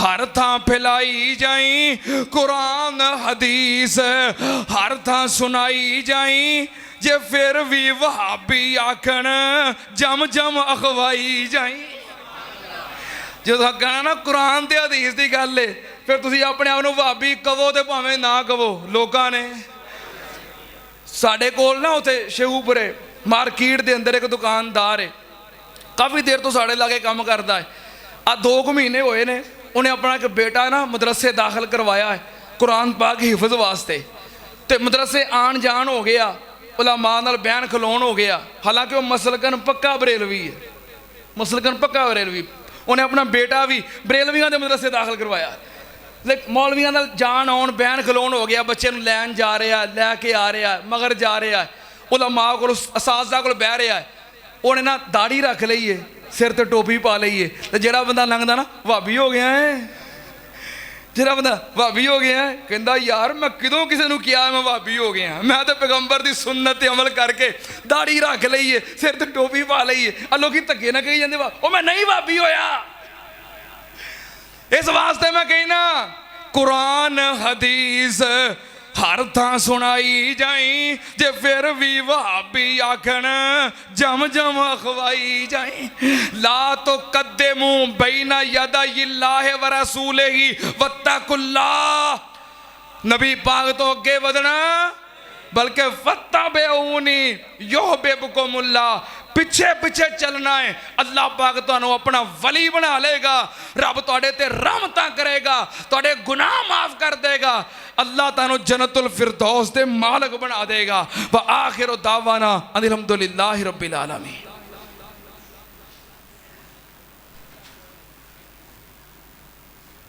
हर थां फैलाई जाई कुरान हदीस, हर थां सुनाई जाई। जे फिर भी वहाबी आखन जम जम अखवाई जाई। जो कहना ना कुरान ते हदीस की गल है, फिर तुसीं अपने आप नूं वहाबी कवो तो भावें ना कवो। लोगों ने साडे कोल ना उत्थे शेखूपुरे मार्केट के अंदर एक दुकानदार है, काफ़ी देर तो साढ़े लागे काम करता है। आ 2 महीने होए ने, उन्हें अपना एक बेटा ना मदरसे दाखिल करवाया है कुरान पाक हिफज वास्ते। तो मदरसे आन जान हो गया, उलमा नाल बहन खलोन हो गया। हालांकि वह मसलकन पक्का बरेलवी है, मसलकन पक्का बरेलवी। उन्हें अपना बेटा भी बरेलवियों के मदरसे दाखिल करवाया। लेकिन मौलवियों नाल जान आउन बहन खलोन हो गया। बच्चे नूं लैन जा रहा, लैके आ रहा, मगर जा रहा, उलमा को असातिज़ा को बह रहा है। उन्हें ना दाढ़ी रख ली है, सिर ते टोपी पा ली है। तो जोड़ा बंदा लंघदा ना भाभी हो गया है, जोड़ा बंदा भाभी हो गया है, कहता यार मैं किदों किसी को किया मैं भाभी हो गया, मैं तो पैगंबर की सुन्नत ते अमल करके दाढ़ी रख ली है, सिर ते टोपी पा ली है। लोग धक्के ना कही जाते वाह मैं नहीं भाभी होया। इस वास्ते मैं कहना कुरान हदीस हर थां सुनाई जाई। जे फिर भी वहाबी आखन जम जम अखवाई जाई। ला तो कद्दमू बैना यदाइल्लाहि व रसूलिही वत्तकुल्लाह, नबी पाक तो अगे बढ़ना, बल्कि फत्तबिऊनी युहब्बुकुमुल्लाह, पिछे पिछे चलना है। अल्लाह पाक तुहानू अपना वली बना लेगा, रब तुहाडे ते रहमतां करेगा, तुहाडे गुनाह माफ कर देगा। अल्लाह तुहानू जन्नतुल फिरदौस दे मालिक बना देगा। व आखिरु दावाना अनिल हम्दुलिल्लाहि रब्बिल आलमीन।